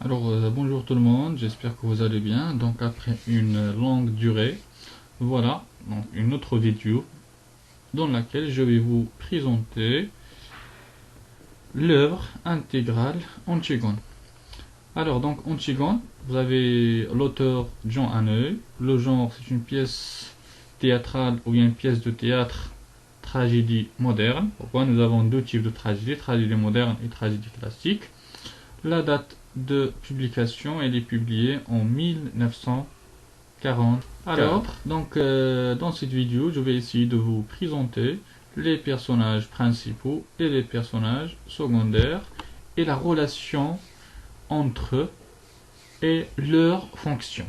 Bonjour tout le monde, j'espère que vous allez bien. Donc après une longue durée, voilà donc une autre vidéo dans laquelle je vais vous présenter l'œuvre intégrale Antigone. Donc Antigone, vous avez l'auteur John Hannay, le genre c'est une pièce théâtrale ou bien une pièce de théâtre tragédie moderne. Pourquoi nous avons deux types de tragédie moderne et tragédie classique. La date de publication, elle est publiée en 1940. Dans cette vidéo, je vais essayer de vous présenter les personnages principaux et les personnages secondaires et la relation entre eux et leurs fonctions.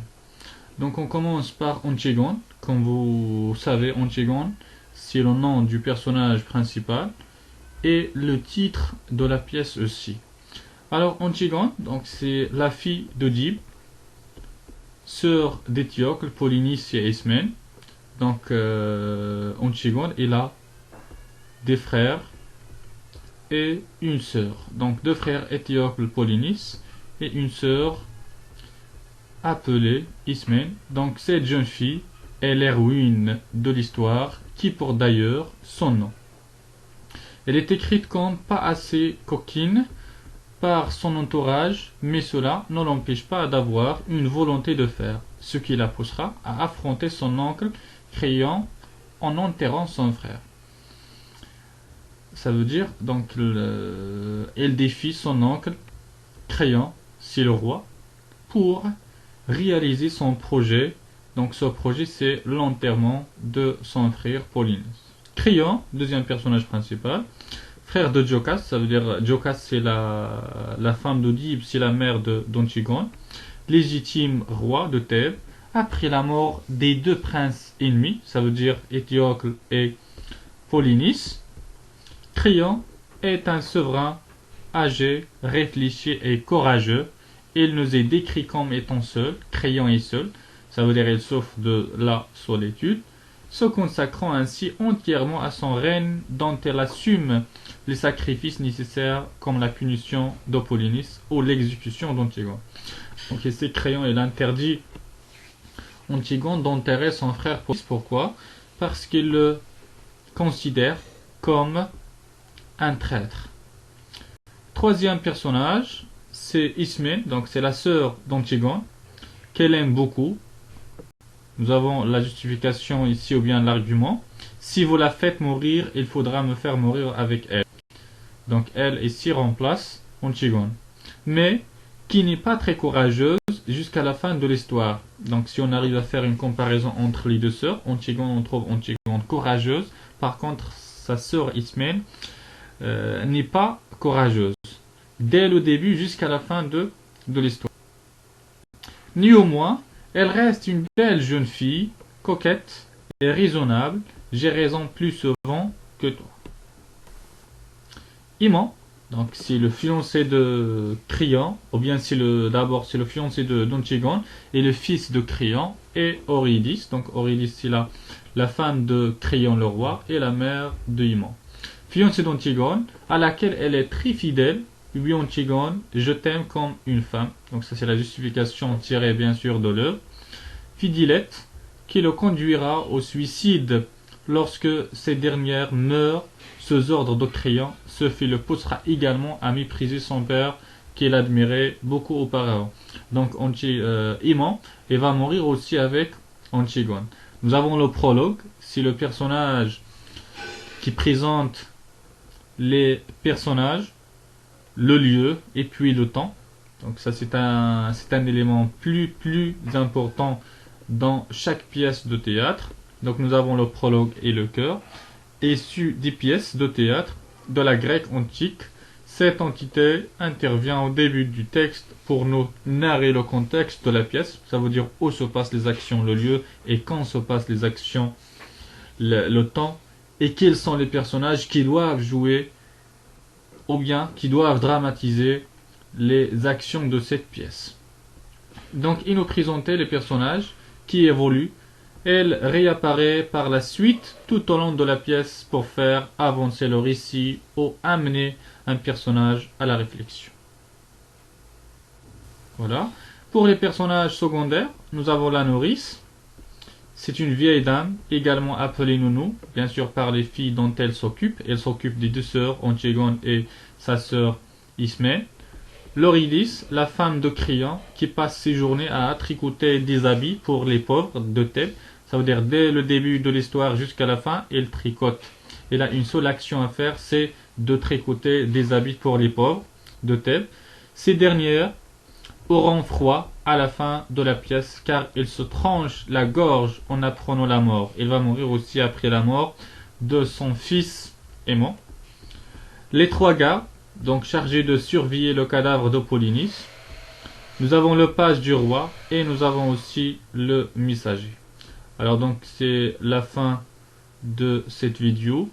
Donc on commence par Antigone. Comme vous savez, Antigone, c'est le nom du personnage principal et le titre de la pièce aussi. Alors Antigone, donc c'est la fille d'Oedipe, sœur d'Étiocle, Polynice et Ismène. Donc Antigone, elle a des frères et une sœur. Donc deux frères, Étiocle, Polynice, et une sœur appelée Ismène. Donc cette jeune fille est l'héroïne de l'histoire qui porte d'ailleurs son nom. Elle est écrite comme pas assez coquine par son entourage, mais cela ne l'empêche pas d'avoir une volonté de faire, ce qui la poussera à affronter son oncle Créon en enterrant son frère. Ça veut dire donc elle défie son oncle Créon, c'est le roi, pour réaliser son projet. Donc ce projet, c'est l'enterrement de son frère Polynice. Créon, deuxième personnage principal, frère de Djokas, ça veut dire Djokas c'est la femme d'Oedipe, c'est la mère d'Antigone, légitime roi de Thèbes, après la mort des deux princes ennemis, ça veut dire Étiocle et Polynice. Créon est un souverain âgé, réfléchi et courageux. Il nous est décrit comme étant seul, Créon est seul, ça veut dire il souffre de la solitude, se consacrant ainsi entièrement à son règne dont elle assume les sacrifices nécessaires comme la punition de Polynice ou l'exécution d'Antigone. Donc ici Créon il interdit Antigone d'enterrer son frère Polynice. Pourquoi? Parce qu'il le considère comme un traître. Troisième personnage, c'est Ismène, donc c'est la sœur d'Antigone, qu'elle aime beaucoup. Nous avons la justification ici ou bien l'argument. Si vous la faites mourir, il faudra me faire mourir avec elle. Donc elle ici remplace Antigone. Mais qui n'est pas très courageuse jusqu'à la fin de l'histoire. Donc si on arrive à faire une comparaison entre les deux sœurs, Antigone, on trouve Antigone courageuse. Par contre, sa sœur Ismène n'est pas courageuse. Dès le début jusqu'à la fin de l'histoire. Néanmoins, elle reste une belle jeune fille, coquette et raisonnable. J'ai raison plus souvent que toi. Iman, donc c'est le fiancé de Créon, ou bien d'abord c'est le fiancé d'Antigone et le fils de Créon et Eurydice. Donc Eurydice c'est la femme de Créon le roi et la mère de Iman. Fiancée d'Antigone, à laquelle elle est très fidèle. Oui Antigone, je t'aime comme une femme. Donc ça c'est la justification tirée bien sûr de l'œuvre. Fidilette, qui le conduira au suicide lorsque ces dernières meurent sous ordre de Créon. Ce fait le poussera également à mépriser son père qu'il admirait beaucoup auparavant. Donc Iman, il va mourir aussi avec Antigone. Nous avons le prologue, c'est le personnage qui présente les personnages, le lieu et puis le temps. Donc ça c'est un élément plus important dans chaque pièce de théâtre. Donc nous avons le prologue et le chœur, issus des pièces de théâtre de la Grèce antique. Cette entité intervient au début du texte pour nous narrer le contexte de la pièce, ça veut dire où se passent les actions, le lieu, et quand se passent les actions, le temps, et quels sont les personnages qui doivent jouer ou bien qui doivent dramatiser les actions de cette pièce. Donc il nous présentait les personnages qui évoluent. Elle réapparaît par la suite tout au long de la pièce pour faire avancer le récit ou amener un personnage à la réflexion. Voilà. Pour les personnages secondaires, nous avons la nourrice. C'est une vieille dame, également appelée Nounou, bien sûr par les filles dont elle s'occupe. Elle s'occupe des deux sœurs, Antigone et sa sœur Ismène. Lauridis, la femme de Créon, qui passe ses journées à tricoter des habits pour les pauvres de Thèbes. Ça veut dire dès le début de l'histoire jusqu'à la fin, elle tricote. Elle a une seule action à faire, c'est de tricoter des habits pour les pauvres de Thèbes. Ces dernières auront froid à la fin de la pièce car il se tranche la gorge en apprenant la mort. Il va mourir aussi après la mort de son fils aimant. Les trois gars, donc chargés de surveiller le cadavre de Polynice. Nous avons le page du roi et nous avons aussi le messager. Alors donc c'est la fin de cette vidéo.